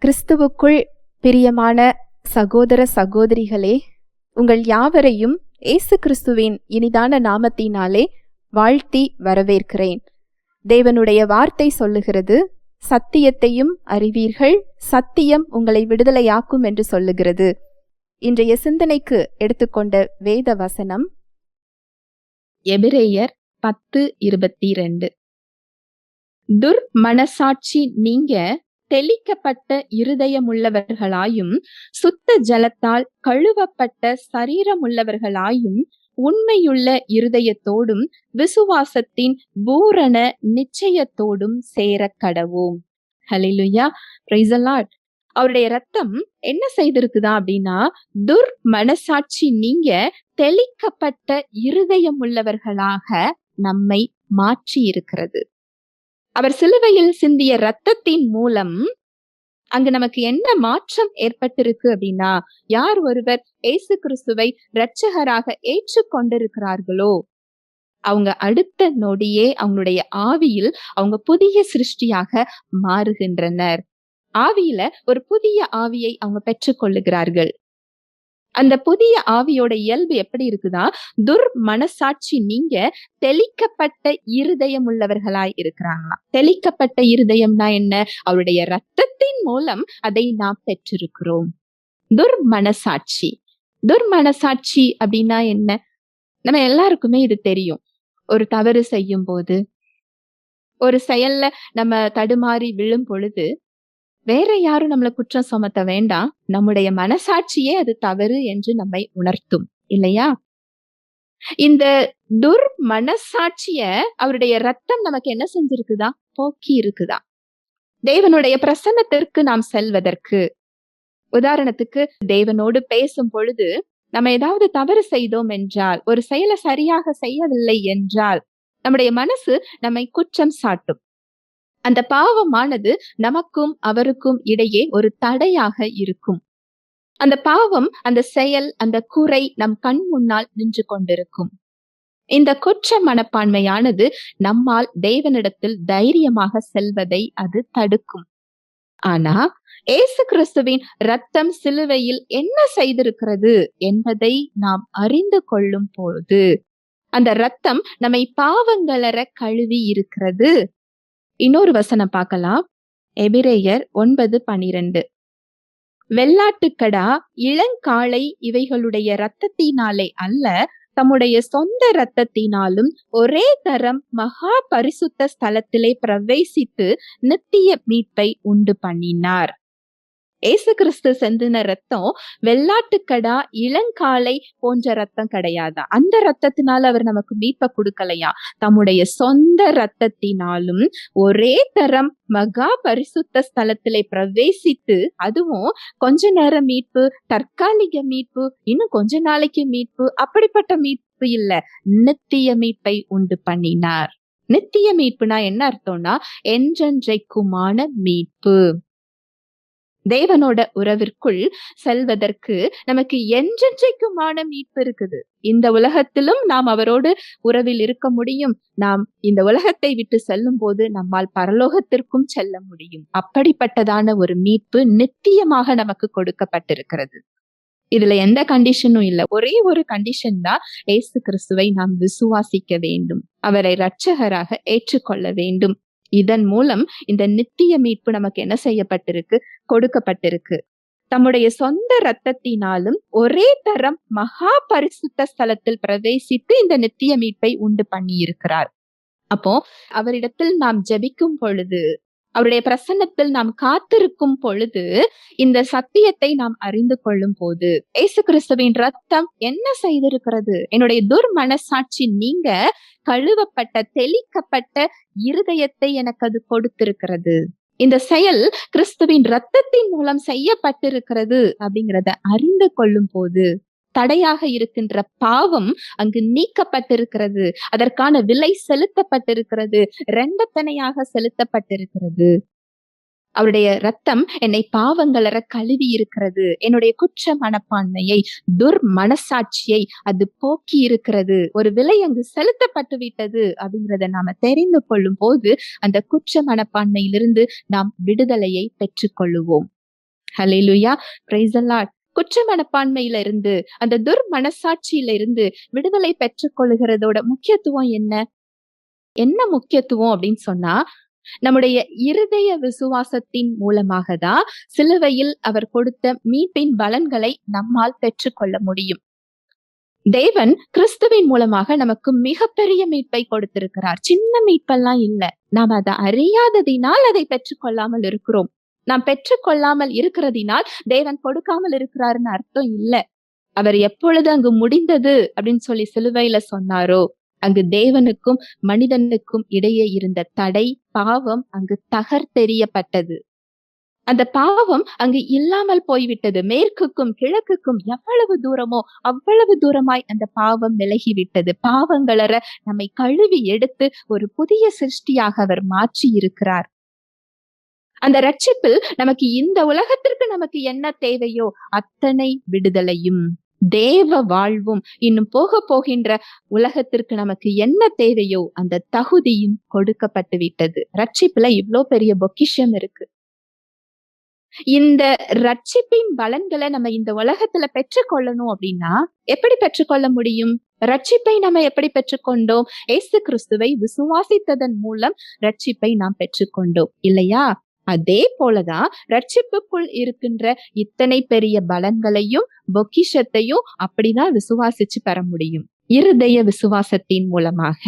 கிறிஸ்துவுக்குள் பிரியமான சகோதர சகோதரிகளே, உங்கள் யாவரையும் இயேசு கிறிஸ்துவின் இனிதான நாமத்தினாலே வாழ்த்தி வரவேற்கிறேன். தேவனுடைய வார்த்தை சொல்லுகிறது, சத்தியத்தையும் அறிவீர்கள், சத்தியம் உங்களை விடுதலையாக்கும் என்று சொல்லுகிறது. இன்றைய சிந்தனைக்கு எடுத்துக்கொண்ட வேத வசனம் எபிரேயர் 10:22. துர்மனசாட்சி நீங்க தெளிக்கப்பட்ட இருதயமுள்ளவர்களாயும் சுத்த ஜலத்தால் கழுவப்பட்ட சரீரமுள்ளவர்களாயும் உண்மையுள்ள இருதயத்தோடும் விசுவாசத்தின் பூரண நிச்சயத்தோடும் சேர கடவோம். ஹல்லேலூயா, பிரைஸ் தி லார்ட். அவருடைய ரத்தம் என்ன செய்திருக்குதா அப்படின்னா, துர்மனசாட்சி நீங்க தெளிக்கப்பட்ட இருதயமுள்ளவர்களாக நம்மை மாற்றி இருக்கிறது. அவர் சிலுவையில் சிந்திய ரத்தத்தின் மூலம் அங்கு நமக்கு என்ன மாற்றம் ஏற்பட்டிருக்கு அப்படின்னா, யார் ஒருவர் இயேசு கிறிஸ்துவை இரட்சகராக ஏற்றுக்கொண்டிருக்கிறார்களோ அவங்க அடுத்த நொடியே அவங்களுடைய ஆவியில் அவங்க புதிய சிருஷ்டியாக மாறுகின்றனர். ஆவியில ஒரு புதிய ஆவியை அவங்க பெற்றுக்கொள்ளுகிறார்கள். அந்த புதிய ஆவியோட இயல்பு எப்படி இருக்குதா, துர்மனசாட்சி நீங்க தெளிக்கப்பட்ட இருதயம் உள்ளவர்களாய் இருக்கிறாங்களாம். தெளிக்கப்பட்ட இருதயம்னா என்ன? அவருடைய ரத்தத்தின் மூலம் அதை நாம் பெற்றிருக்கிறோம். துர்மனசாட்சி துர்மனசாட்சி அப்படின்னா என்ன? நம்ம எல்லாருக்குமே இது தெரியும். ஒரு தவறு செய்யும் போது, ஒரு செயல்ல நம்ம தடுமாறி விழும் பொழுது வேற யாரும் நம்மளை குற்றம் சுமத்த வேண்டாம், நம்முடைய மனசாட்சியே அது தவறு என்று நம்மை உணர்த்தும் இல்லையா? இந்த துர்மனசாட்சிய அவருடைய ரத்தம் நமக்கு என்ன செஞ்சிருக்குதா? போக்கி இருக்குதா. தேவனுடைய பிரசன்னத்திற்கு நாம் செல்வதற்கு, உதாரணத்துக்கு தேவனோடு பேசும் பொழுது நம்ம ஏதாவது தவறு செய்தோம் என்றால், ஒரு செயலை சரியாக செய்யவில்லை என்றால் நம்முடைய மனசு நம்மை குற்றம் சாட்டும். அந்த பாவமானது நமக்கும் அவருக்கும் இடையே ஒரு தடையாக இருக்கும். அந்த பாவம், அந்த செயல், அந்த குறை நம் கண் முன்னால் நின்று கொண்டிருக்கும். இந்த குற்ற மனப்பான்மையானது நம்மால் தேவனிடத்தில் தைரியமாக செல்வதை அது தடுக்கும். ஆனா இயேசு கிறிஸ்துவின் ரத்தம் சிலுவையில் என்ன செய்திருக்கிறது என்பதை நாம் அறிந்து கொள்ளும் பொழுது அந்த ரத்தம் நம்மை பாவங்களற கழுவி இருக்கிறது. இன்னொரு வசனம் பார்க்கலாம், எபிரேயர் 9:12. வெள்ளாட்டுக்கடா இளங்காளை இவைகளுடைய இரத்தத்தினாலே அல்ல, தம்முடைய சொந்த இரத்தத்தினாலும் ஒரே தரம் மகா பரிசுத்த ஸ்தலத்திலே பிரவேசித்து நித்திய மீட்பை உண்டு பண்ணினார். இயேசு கிறிஸ்து சிந்தின ரத்தம் வெள்ளாட்டுக்கடா இளங்காளை போன்ற ரத்தம் கிடையாதா. அந்த ரத்தத்தினால அவர் நமக்கு மீட்பை கொடுக்கலையா, தம்முடைய சொந்த ரத்தத்தினாலும் ஒரே தரம் மகா பரிசுத்த ஸ்தலத்திலே பிரவேசித்து, அதுவும் கொஞ்ச நேரம் மீட்பு, தற்காலிக மீட்பு, இன்னும் கொஞ்ச நாளைக்கு மீட்பு, அப்படிப்பட்ட மீட்பு இல்ல, நித்திய மீட்பை உண்டு பண்ணினார். நித்திய மீட்புனா என்ன அர்த்தம்னா, என்றென்றைக்குமான மீட்பு. தேவனோட உறவிற்குள் செல்வதற்கு நமக்கு என்றென்றைக்குமான மீட்பு இருக்குது. இந்த உலகத்திலும் நாம் அவரோடு உறவில் இருக்க முடியும். நாம் இந்த உலகத்தை விட்டு செல்லும் போது நம்மால் பரலோகத்திற்கும் செல்ல முடியும். அப்படிப்பட்டதான ஒரு மீட்பு நித்தியமாக நமக்கு கொடுக்கப்பட்டிருக்கிறது. இதுல எந்த கண்டிஷனும் இல்ல. ஒரே ஒரு கண்டிஷன் தான், இயேசு கிறிஸ்துவை நாம் விசுவாசிக்க வேண்டும், அவரை இரட்சகராக ஏற்றுக்கொள்ள வேண்டும். இதன் மூலம் இந்த நித்திய மீட்பு நமக்கு என்ன செய்யப்பட்டிருக்கு? கொடுக்கப்பட்டிருக்கு. தம்முடைய சொந்த இரத்தத்தினாலும் ஒரே தரம் மகா பரிசுத்த ஸ்தலத்தில் பிரவேசித்து இந்த நித்திய மீட்பை உண்டு பண்ணி இருக்கிறார். அப்போ அவரிடத்தில் நாம் ஜெபிக்கும் பொழுது, அவருடைய பிரசன்னத்தில் நாம் காத்திருக்கும் பொழுது, இந்த சத்தியத்தை நாம் அறிந்து கொள்ளும் போது, இயேசு கிறிஸ்துவின் ரத்தம் என்ன செய்திருக்கிறது? என்னுடைய துர்மனசாட்சி நீங்க கழுவப்பட்ட தெளிக்கப்பட்ட இருதயத்தை எனக்கு அது கொடுத்திருக்கிறது. இந்த செயல் கிறிஸ்துவின் ரத்தத்தின் மூலம் செய்யப்பட்டிருக்கிறது அப்படிங்கிறத அறிந்து கொள்ளும் போது தடையாக இருக்கின்ற பாவம் அங்கு நீக்கப்பட்டிருக்கிறது. அதற்கான விலை செலுத்தப்பட்டிருக்கிறது, இரண்டத்தனையாக செலுத்தப்பட்டிருக்கிறது. அவருடைய ரத்தம் என்னை பாவங்களற கழுவி இருக்கிறது. என்னுடைய குற்ற மனப்பான்மையை, துர்மனசாட்சியை அது போக்கி இருக்கிறது. ஒரு விலை அங்கு செலுத்தப்பட்டு விட்டது அப்படிங்கிறத நாம தெரிந்து கொள்ளும் போது அந்த குற்ற மனப்பான்மையிலிருந்து நாம் விடுதலையை பெற்றுக்கொள்ளுவோம். ஹல்லேலூயா, பிரைஸ் தி லார்ட். குற்ற மனப்பான்மையில இருந்து, அந்த மனசாட்சியில இருந்து விடுதலை பெற்றுக் கொள்ளுகிறதோட முக்கியத்துவம் என்ன? என்ன முக்கியத்துவம் அப்படின்னு சொன்னா, நம்முடைய இருதய விசுவாசத்தின் மூலமாக தான் சிலுவையில் அவர் கொடுத்த மீட்பின் பலன்களை நம்மால் பெற்றுக்கொள்ள முடியும். தேவன் கிறிஸ்துவின் மூலமாக நமக்கு மிகப்பெரிய மீட்பை கொடுத்திருக்கிறார். சின்ன மீட்பெல்லாம் இல்ல. நாம் அதை அறியாததினால் அதை பெற்றுக்கொள்ளாமல் இருக்கிறோம். நாம் பெற்றுக்கொள்ளாமல் இருக்கிறதினால் தேவன் கொடுக்காமல் இருக்கிறாருன்னு அர்த்தம் இல்ல. அவர் எப்பொழுது அங்கு முடிந்தது அப்படின்னு சொல்லி சிலுவையில சொன்னாரோ, அங்கு தேவனுக்கும் மனிதனுக்கும் இடையே இருந்த தடை, பாவம் அங்கு தகர்த்தெறியப்பட்டது. அந்த பாவம் அங்கு இல்லாமல் போய்விட்டது. மேற்குக்கும் கிழக்குக்கும் எவ்வளவு தூரமோ அவ்வளவு தூரமாய் அந்த பாவம் விலகிவிட்டது. பாவங்களற நம்மை கழுவி எடுத்து ஒரு புதிய சிருஷ்டியாக அவர் மாற்றி இருக்கிறார். அந்த ரட்சிப்பில் நமக்கு இந்த உலகத்திற்கு நமக்கு என்ன தேவையோ அத்தனை விடுதலையும் தேவ வாழ்வும் இன்னும் போக போகின்ற உலகத்திற்கு நமக்கு என்ன தேவையோ அந்த தகுதியும் கொடுக்கப்பட்டு விட்டது. ரட்சிப்புல இவ்ளோ பெரிய பொக்கிஷம் இருக்கு. இந்த ரட்சிப்பின் பலன்களை நம்ம இந்த உலகத்துல பெற்றுக்கொள்ளணும் அப்படின்னா எப்படி பெற்றுக்கொள்ள முடியும்? ரட்சிப்பை நம்ம எப்படி பெற்றுக்கொண்டோம்? இயேசு கிறிஸ்துவை விசுவாசித்ததன் மூலம் ரட்சிப்பை நாம் பெற்றுக்கொண்டோம் இல்லையா? அதே போலதான் ரட்சிப்புக்குள் இருக்கின்ற இத்தனை பெரிய பலன்களையும் பொக்கிஷத்தையும் அப்படிதான் விசுவாசிச்சு பெற முடியும். இருதய விசுவாசத்தின் மூலமாக.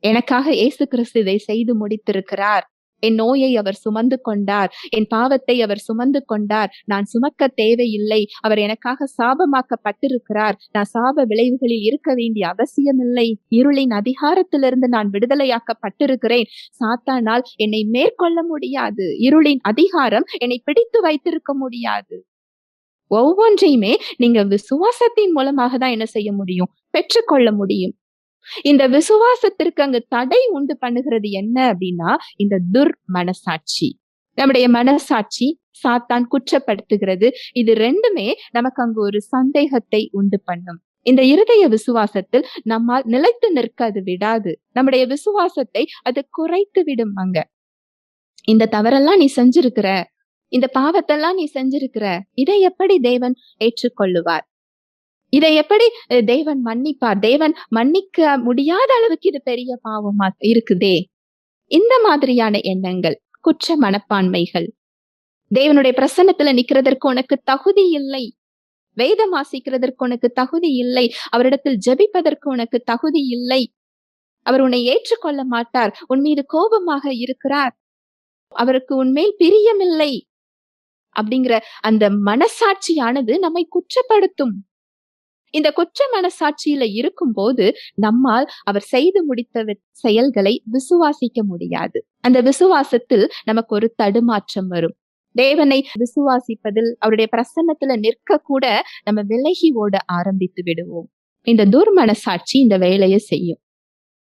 எனக்காக இயேசு கிறிஸ்து இதை செய்து முடித்திருக்கிறார். என் நோயை அவர் சுமந்து கொண்டார். என் பாவத்தை அவர் சுமந்து கொண்டார். நான் சுமக்க தேவையில்லை. அவர் எனக்காக சாபமாக்கப்பட்டிருக்கிறார். நான் சாப விளைவுகளில் இருக்க வேண்டிய அவசியமில்லை. இருளின் அதிகாரத்திலிருந்து நான் விடுதலையாக்கப்பட்டிருக்கிறேன். சாத்தானால் என்னை மேற்கொள்ள முடியாது. இருளின் அதிகாரம் என்னை பிடித்து வைத்திருக்க முடியாது. ஒவ்வொன்றையுமே நீங்க விசுவாசத்தின் மூலமாக தான் என்ன செய்ய முடியும்? பெற்றுக்கொள்ள முடியும். இந்த விசுவாசத்திற்கு அங்கு தடை உண்டு பண்ணுகிறது என்ன அப்படின்னா இந்த மனசாட்சி. நம்முடைய மனசாட்சி சாத்தான் குற்றப்படுத்துகிறது. இது ரெண்டுமே நமக்கு அங்கு ஒரு சந்தேகத்தை உண்டு பண்ணும். இந்த இருதய விசுவாசத்தில் நம்மால் நிலைத்து நிற்க அது விடாது. நம்முடைய விசுவாசத்தை அது குறைத்து விடும். அங்க இந்த தவறெல்லாம் நீ செஞ்சிருக்கிற, இந்த பாவத்தெல்லாம் நீ செஞ்சிருக்கிற, இதை எப்படி தேவன் ஏற்றுக்கொள்ளுவார்? இதை எப்படி தேவன் மன்னிப்பார்? தேவன் மன்னிக்க முடியாத அளவுக்கு இது பெரிய பாவமா இருக்குதே. இந்த மாதிரியான எண்ணங்கள், குற்ற மனப்பான்மைகள். தேவனுடைய பிரசன்னத்துல நிக்கிறதற்கு உனக்கு தகுதி இல்லை. வேதம் வாசிக்கிறதற்கு உனக்கு தகுதி இல்லை. அவரிடத்தில் ஜெபிப்பதற்கு உனக்கு தகுதி இல்லை. அவர் உன்னை ஏற்றுக்கொள்ள மாட்டார். உன் மீது கோபமாக இருக்கிறார். அவருக்கு உன்மேல் பிரியமில்லை அப்படிங்கிற அந்த மனசாட்சியானது நம்மை குற்றப்படுத்தும். இந்த குற்ற மனசாட்சியில இருக்கும் போது நம்மால் அவர் செய்து முடித்த செயல்களை விசுவாசிக்க முடியாது. அந்த விசுவாசத்தில் நமக்கு ஒரு தடுமாற்றம் வரும். தேவனை விசுவாசிப்பதில் அவருடைய பிரசன்னத்துல நிற்க கூட நம்ம விலகி ஓட ஆரம்பித்து விடுவோம். இந்த மனசாட்சி இந்த வேலையை செய்யும்.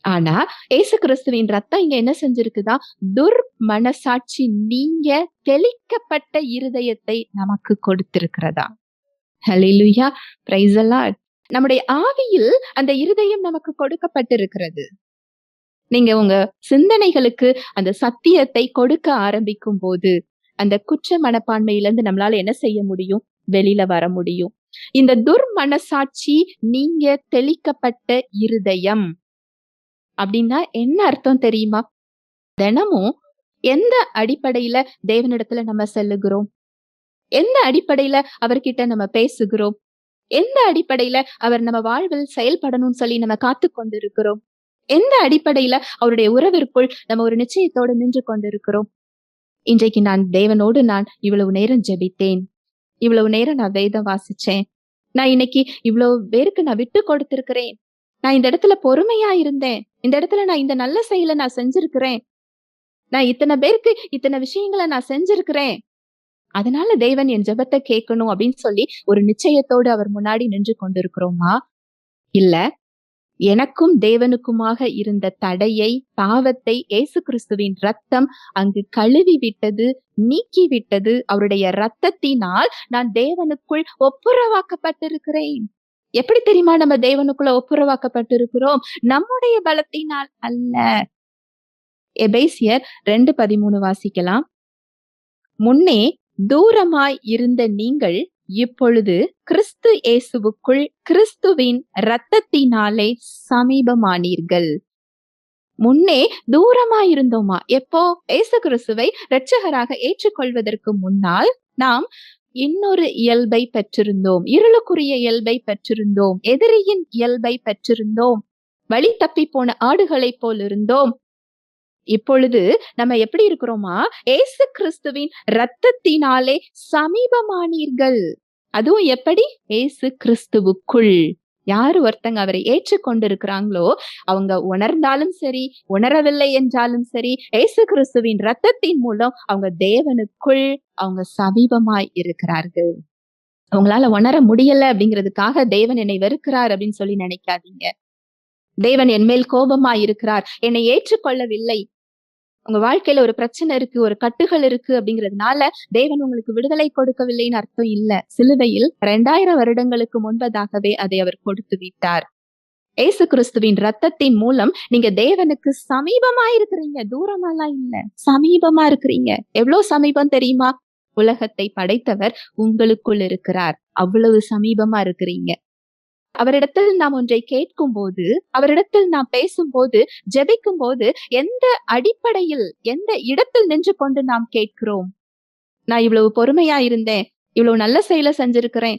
ஆனா இயேசு கிறிஸ்துவின் ரத்தம் இங்க என்ன செஞ்சிருக்குதா? மனசாட்சி நீங்க தெளிக்கப்பட்ட இருதயத்தை நமக்கு கொடுத்திருக்கிறதா. ஹல்லேலூயா, பிரைஸ் தி லார்ட். நம்முடைய ஆவியில் அந்த இருதயம் நமக்கு கொடுக்கப்பட்டிருக்கிறது. நீங்க உங்க சிந்தனைகளுக்கு அந்த சத்தியத்தை கொடுக்க ஆரம்பிக்கும் போது அந்த குற்ற மனப்பான்மையிலிருந்து நம்மளால என்ன செய்ய முடியும்? வெளியில வர முடியும். இந்த மனசாட்சி நீங்க தெளிக்கப்பட்ட இருதயம் அப்படின்னா என்ன அர்த்தம் தெரியுமா? தினமும் எந்த அடிப்படையில தேவனிடத்துல நம்ம செல்லுகிறோம்? எந்த அடிப்படையில அவர்கிட்ட நம்ம பேசுகிறோம்? எந்த அடிப்படையில அவர் நம்ம வாழ்வில் செயல்படணும்னு சொல்லி நம்ம காத்து கொண்டிருக்கிறோம்? எந்த அடிப்படையில அவருடைய உறவிற்குள் நம்ம ஒரு நிச்சயத்தோடு நின்று கொண்டிருக்கிறோம்? இன்றைக்கு நான் தேவனோடு நான் இவ்வளவு நேரம் ஜெபித்தேன். இவ்வளவு நேரம் நான் வேதம் வாசிச்சேன். நான் இன்னைக்கு இவ்வளவு பேருக்கு நான் விட்டு கொடுத்திருக்கிறேன். நான் இந்த இடத்துல பொறுமையா இருந்தேன். இந்த இடத்துல நான் இந்த நல்ல செயலை நான் செஞ்சிருக்கிறேன். நான் இத்தனை பேருக்கு இத்தனை விஷயங்களை நான் செஞ்சிருக்கிறேன். அதனால தேவன் என் ஜெபத்தை கேட்கணும் அப்படின்னு சொல்லி ஒரு நிச்சயத்தோடு அவர் முன்னாடி நின்று கொண்டிருக்கிறோமா? இல்ல, எனக்கும் தேவனுக்குமாக இருந்த தடையை, பாவத்தை இயேசு கிறிஸ்துவின் ரத்தம் அங்கு கழுவி விட்டது, நீக்கி விட்டது. அவருடைய ரத்தத்தினால் நான் தேவனுக்குள் ஒப்புரவாக்கப்பட்டிருக்கிறேன். எப்படி தெரியுமா நம்ம தேவனுக்குள்ள ஒப்புரவாக்கப்பட்டிருக்கிறோம்? நம்முடைய பலத்தினால் அல்ல. எபேசியர் 2:13 வாசிக்கலாம். முன்னே தூரமாய் இருந்த நீங்கள் இப்பொழுது கிறிஸ்து இயேசுவுக்குள் கிறிஸ்துவின் இரத்தத்தினாலே சமீபமானீர்கள். முன்னே தூரமாயிருந்தோமா? எப்போ? இயேசு கிறிஸ்துவை இரட்சகராக ஏற்றுக்கொள்வதற்கு முன்னால் நாம் இன்னொரு இயல்பை பெற்றிருந்தோம். இருளுக்குரிய இயல்பை பெற்றிருந்தோம். எதிரியின் இயல்பை பெற்றிருந்தோம். வழி தப்பி போன ஆடுகளைப் போல் இருந்தோம். இப்பொழுது நம்ம எப்படி இருக்கிறோமா? இயேசு கிறிஸ்துவின் இரத்தத்தினாலே சமீபமானீர்கள். அதுவும் எப்படி? இயேசு கிறிஸ்துவுக்குள். யாரு ஒருத்தங்க அவரை ஏற்றுக்கொண்டிருக்கிறாங்களோ அவங்க உணர்ந்தாலும் சரி, உணரவில்லை என்றாலும் சரி, இயேசு கிறிஸ்துவின் இரத்தத்தின் மூலம் அவங்க தேவனுக்குள் அவங்க சமீபமாய் இருக்கிறார்கள். அவங்களால உணர முடியல அப்படிங்கிறதுக்காக தேவன் என்னை வெறுக்கிறார் அப்படின்னு சொல்லி நினைக்காதீங்க. தேவன் என் மேல் கோபமாய் இருக்கிறார், என்னை ஏற்றுக்கொள்ளவில்லை. உங்க வாழ்க்கையில ஒரு பிரச்சனை இருக்கு, ஒரு கட்டுகள் இருக்கு அப்படிங்கிறதுனால தேவன் உங்களுக்கு விடுதலை கொடுக்கவில்லைன்னு அர்த்தம் இல்ல. சிலுவையில் 2000 வருடங்களுக்கு முன்பதாகவே அதை அவர் கொடுத்து விட்டார். இயேசு கிறிஸ்துவின் இரத்தத்தின் மூலம் நீங்க தேவனுக்கு சமீபமா இருக்கிறீங்க. தூரமாலாம் இல்ல, சமீபமா இருக்கிறீங்க. எவ்வளவு சமீபம் தெரியுமா? உலகத்தை படைத்தவர் உங்களுக்குள் இருக்கிறார். அவ்வளவு சமீபமா இருக்கிறீங்க. அவரிடத்தில் நாம் ஒன்றை கேட்கும் போது, அவரிடத்தில் நாம் பேசும்போது, ஜெபிக்கும் போது எந்த அடிப்படையில், எந்த இடத்தில் நின்று கொண்டு நாம் கேட்கிறோம்? நான் இவ்வளவு பொறுமையா இருந்தேன், இவ்வளவு நல்ல செயலை செஞ்சிருக்கிறேன்,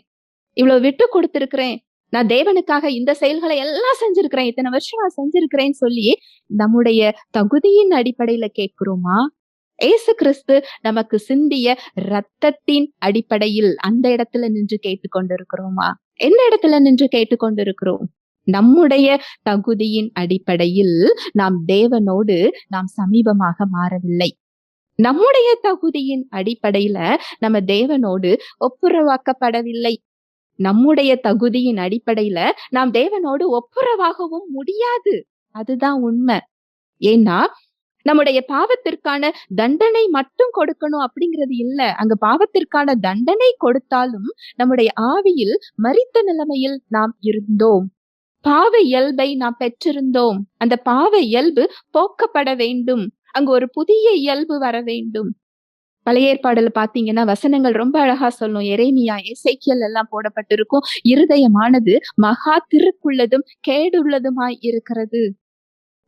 இவ்வளவு விட்டு கொடுத்திருக்கிறேன், நான் தேவனுக்காக இந்த செயல்களை எல்லாம் செஞ்சிருக்கிறேன், இத்தனை வருஷம் நான் செஞ்சிருக்கிறேன்னு சொல்லி நம்முடைய தகுதியின் அடிப்படையில கேட்கிறோமா? இயேசு கிறிஸ்து நமக்கு சிந்திய இரத்தத்தின் அடிப்படையில் அந்த இடத்துல நின்று கேட்டுக்கொண்டிருக்கிறோமா? எந்த இடத்துல நின்று கேட்டுக்கொண்டிருக்கிறோம்? நம்முடைய தகுதியின் அடிப்படையில் நாம் தேவனோடு நாம் சமீபமாக மாறவில்லை. நம்முடைய தகுதியின் அடிப்படையில நம்ம தேவனோடு ஒப்புரவாக்கப்படவில்லை. நம்முடைய தகுதியின் அடிப்படையில நாம் தேவனோடு ஒப்புரவாகவும் முடியாது. அதுதான் உண்மை. ஏன்னா நம்முடைய பாவத்திற்கான தண்டனை மட்டும் கொடுக்கணும் அப்படிங்கிறது இல்ல. அங்க பாவத்திற்கான தண்டனை கொடுத்தாலும் நம்முடைய ஆவியில் மரித்த நிலைமையில் நாம் இருந்தோம். பாவ இயல்பை நாம் பெற்றிருந்தோம். அந்த பாவ இயல்பு போக்கப்பட வேண்டும். அங்கு ஒரு புதிய இயல்பு வர வேண்டும். பழைய ஏற்பாடுல பாத்தீங்கன்னா வசனங்கள் ரொம்ப அழகா சொல்லும். எரேமியா, எசேக்கியேல் எல்லாம் போடப்பட்டிருக்கும். இருதயமானது மகா திருக்குள்ளதும் கேடுள்ளதுமாய் இருக்கிறது.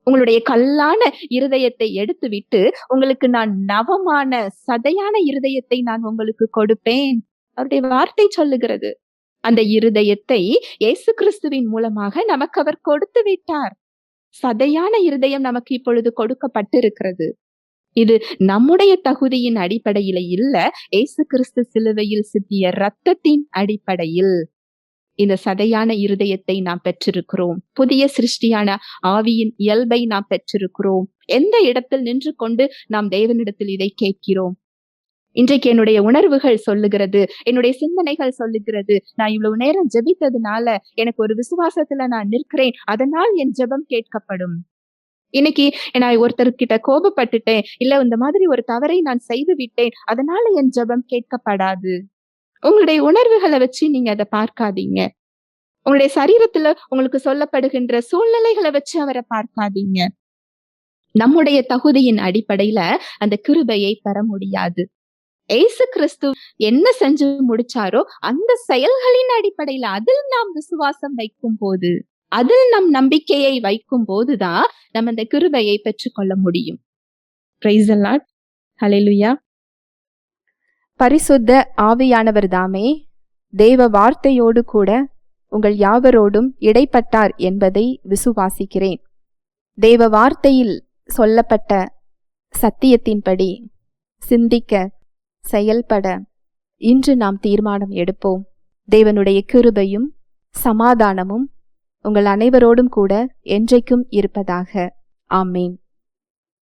உங்களுடைய கல்லான இருதயத்தை எடுத்துவிட்டு உங்களுக்கு நான் நவமான சதையான இருதயத்தை நான் உங்களுக்கு கொடுப்பேன். அவருடைய வார்த்தை சொல்லுகிறது. அந்த இருதயத்தை இயேசு கிறிஸ்துவின் மூலமாக நமக்கு அவர் கொடுத்து விட்டார். சதையான இருதயம் நமக்கு இப்பொழுது கொடுக்கப்பட்டிருக்கிறது. இது நம்முடைய தகுதியின் அடிப்படையில இல்ல, இயேசு கிறிஸ்து சிலுவையில் சிந்திய இரத்தத்தின் அடிப்படையில் இந்த சதையான இருதயத்தை நாம் பெற்றிருக்கிறோம். புதிய சிருஷ்டியான ஆவியின் இயல்பை நாம் பெற்றிருக்கிறோம். எந்த இடத்தில் நின்று கொண்டு நாம் தேவனிடத்தில் இதை கேட்கிறோம்? இன்றைக்கு என்னுடைய உணர்வுகள் சொல்லுகிறது, என்னுடைய சிந்தனைகள் சொல்லுகிறது, நான் இவ்வளவு நேரம் ஜெபித்ததுனால எனக்கு ஒரு விசுவாசத்துல நான் நிற்கிறேன், அதனால் என் ஜெபம் கேட்கப்படும். இன்னைக்கு நான் ஒருத்தர்கிட்ட கோபப்பட்டுட்டேன், இல்ல இந்த மாதிரி ஒரு தவறை நான் செய்து விட்டேன், அதனால என் ஜெபம் கேட்கப்படாது. உங்களுடைய உணர்வுகளை வச்சு நீங்க அதை பார்க்காதீங்க. உங்களுடைய சரீரத்துல உங்களுக்கு சொல்லப்படுகின்ற சூழ்நிலைகளை வச்சு அவரை பார்க்காதீங்க. நம்முடைய தகுதியின் அடிப்படையில அந்த கிருபையை பெற முடியாது. இயேசு கிறிஸ்து என்ன செஞ்சு முடிச்சாரோ அந்த செயல்களின் அடிப்படையில அதில் நாம் விசுவாசம் வைக்கும் போது, அதில் நம் நம்பிக்கையை வைக்கும் போதுதான் நம்ம அந்த கிருபையை பெற்றுக்கொள்ள முடியும். Praise the Lord. ஹல்லேலூயா. பரிசுத்த ஆவியானவர் தாமே தேவ வார்த்தையோடு கூட உங்கள் யாவரோடும் இடைப்பட்டார் என்பதை விசுவாசிக்கிறேன். தேவ வார்த்தையில் சொல்லப்பட்ட சத்தியத்தின்படி சிந்திக்க, செயல்பட இன்று நாம் தீர்மானம் எடுப்போம். தேவனுடைய கிருபையும் சமாதானமும் உங்கள் அனைவரோடும் கூட என்றைக்கும் இருப்பதாக. ஆமேன்.